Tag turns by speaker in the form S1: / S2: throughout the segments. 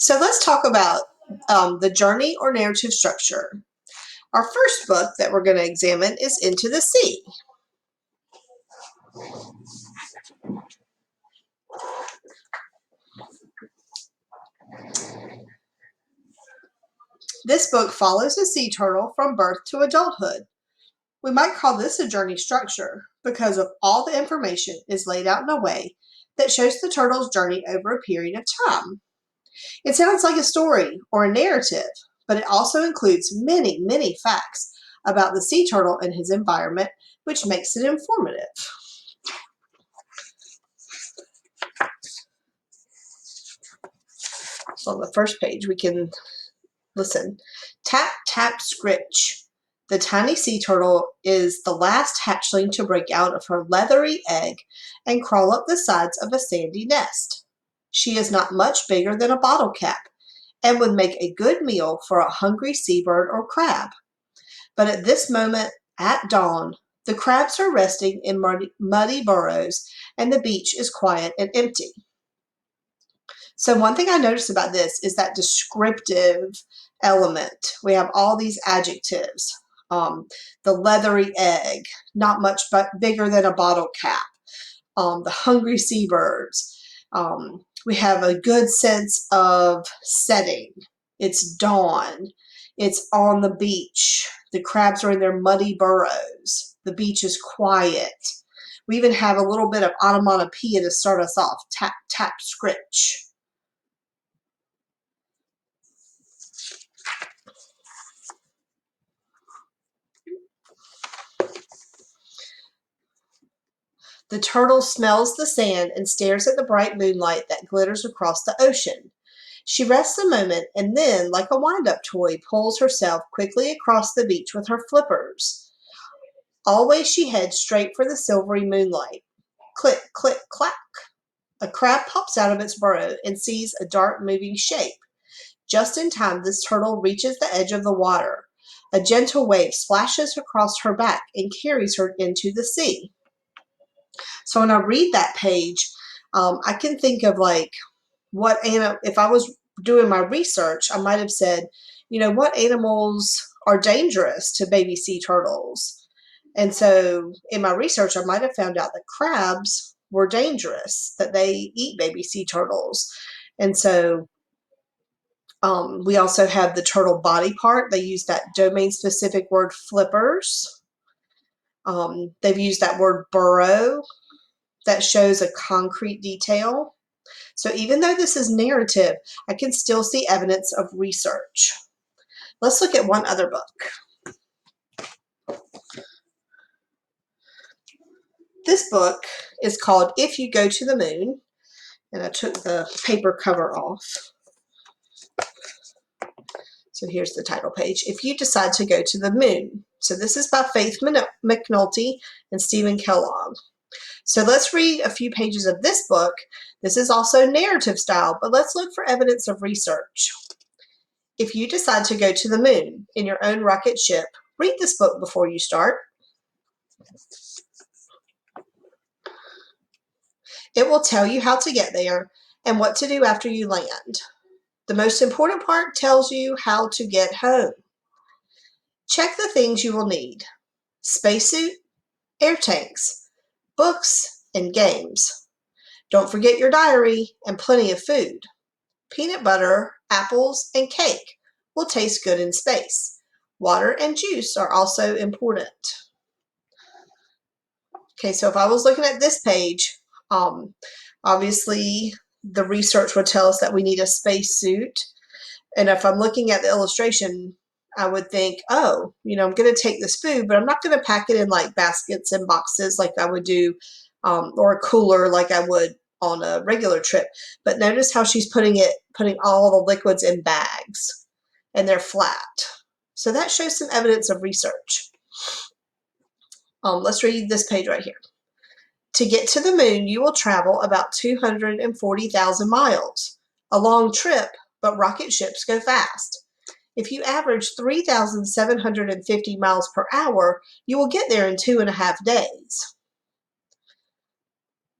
S1: So let's talk about the journey or narrative structure. Our first book that we're going to examine is Into the Sea. This book follows a sea turtle from birth to adulthood. We might call this a journey structure because of all the information is laid out in a way that shows the turtle's journey over a period of time. It sounds like a story or a narrative, but it also includes many, many facts about the sea turtle and his environment, which makes it informative. So on the first page, we can listen. Tap, tap, scritch. The tiny sea turtle is the last hatchling to break out of her leathery egg and crawl up the sides of a sandy nest. She is not much bigger than a bottle cap and would make a good meal for a hungry seabird or crab. But at this moment, at dawn, the crabs are resting in muddy burrows and the beach is quiet and empty. So one thing I noticed about this is that descriptive element. We have all these adjectives. The leathery egg, not much but bigger than a bottle cap. The hungry seabirds. We have a good sense of setting. It's dawn. It's on the beach. The crabs are in their muddy burrows. The beach is quiet. We even have a little bit of onomatopoeia to start us off. Tap, tap, scritch. The turtle smells the sand and stares at the bright moonlight that glitters across the ocean. She rests a moment and then, like a wind-up toy, pulls herself quickly across the beach with her flippers. Always she heads straight for the silvery moonlight. Click, click, clack. A crab pops out of its burrow and sees a dark moving shape. Just in time, this turtle reaches the edge of the water. A gentle wave splashes across her back and carries her into the sea. So when I read that page, I can think of like if I was doing my research, I might have said, what animals are dangerous to baby sea turtles? And so in my research, I might have found out that crabs were dangerous, that they eat baby sea turtles. And so we also have the turtle body part. They use that domain specific word flippers. They've used that word burrow. That shows a concrete detail. So even though this is narrative, I can still see evidence of research. Let's look at one other book. This book is called If You Go to the Moon, and I took the paper cover off. So here's the title page, If You Decide to Go to the Moon. So this is by Faith McNulty and Stephen Kellogg. So let's read a few pages of this book. This is also narrative style, but let's look for evidence of research. If you decide to go to the moon in your own rocket ship, read this book before you start. It will tell you how to get there and what to do after you land. The most important part tells you how to get home. Check the things you will need: spacesuit, air tanks, books, and games. Don't forget your diary and plenty of food. Peanut butter, apples, and cake will taste good in space. Water and juice are also important. Okay, so if I was looking at this page, obviously the research would tell us that we need a spacesuit. And if I'm looking at the illustration, I would think, I'm going to take this food, but I'm not going to pack it in like baskets and boxes like I would do, or a cooler like I would on a regular trip. But notice how she's putting all the liquids in bags, and they're flat. So that shows some evidence of research. Let's read this page right here. To get to the moon, you will travel about 240,000 miles. A long trip, but rocket ships go fast. If you average 3,750 miles per hour, you will get there in 2.5 days.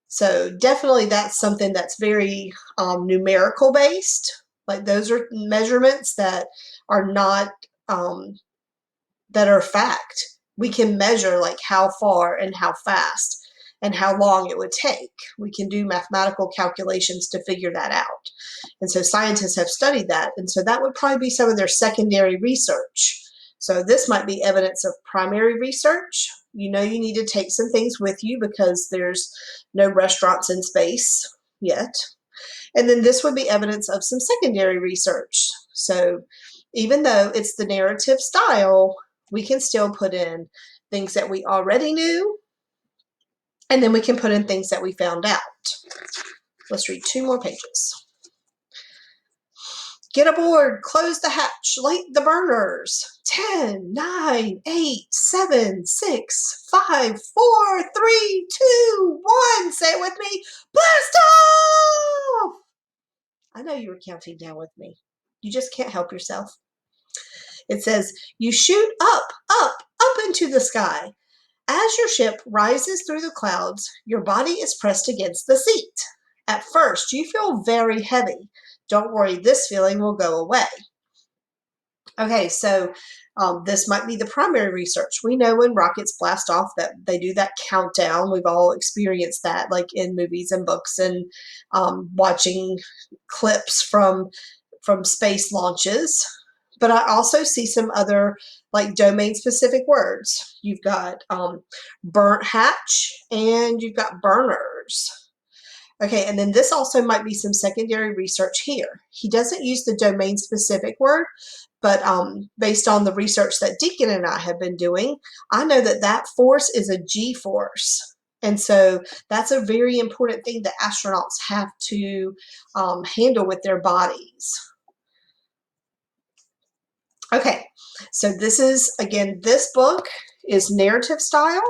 S1: So definitely that's something that's very numerical based. Like those are measurements that are not, that are fact. We can measure like how far and how fast and how long it would take. We can do mathematical calculations to figure that out. And so scientists have studied that. And so that would probably be some of their secondary research. So this might be evidence of primary research. You know you need to take some things with you because there's no restaurants in space yet. And then this would be evidence of some secondary research. So even though it's the narrative style, we can still put in things that we already knew, and then we can put in things that we found out. Let's read 2 more pages. Get aboard, close the hatch, light the burners. 10, 9, 8, 7, 6, 5, 4, 3, 2, 1. Say it with me. Blast off! I know you were counting down with me. You just can't help yourself. It says, you shoot up, up, up into the sky. As your ship rises through the clouds, your body is pressed against the seat. At first, you feel very heavy. Don't worry, this feeling will go away. Okay, so this might be the primary research. We know when rockets blast off that they do that countdown. We've all experienced that, like in movies and books and watching clips from space launches. But I also see some other like domain-specific words. You've got burnt hatch and you've got burners. Okay, and then this also might be some secondary research here. He doesn't use the domain-specific word, but based on the research that Deacon and I have been doing, I know that that force is a G-force. And so that's a very important thing that astronauts have to handle with their bodies. Okay, so this is, again, this book is narrative style.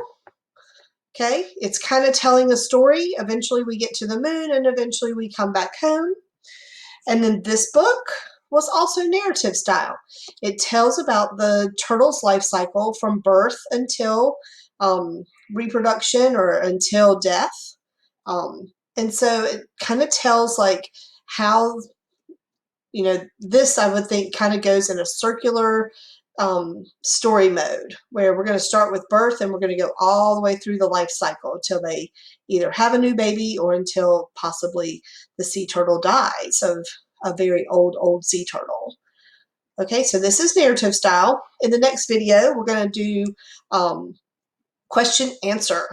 S1: Okay, it's kind of telling a story. Eventually we get to the moon and eventually we come back home. And then this book was also narrative style. It tells about the turtle's life cycle from birth until reproduction or until death. And so it kind of tells like how, you know, this I would think kind of goes in a circular story mode where we're going to start with birth and we're going to go all the way through the life cycle until they either have a new baby or until possibly the sea turtle dies of a very old sea turtle. Okay, so this is narrative style. In the next video, we're going to do question answer.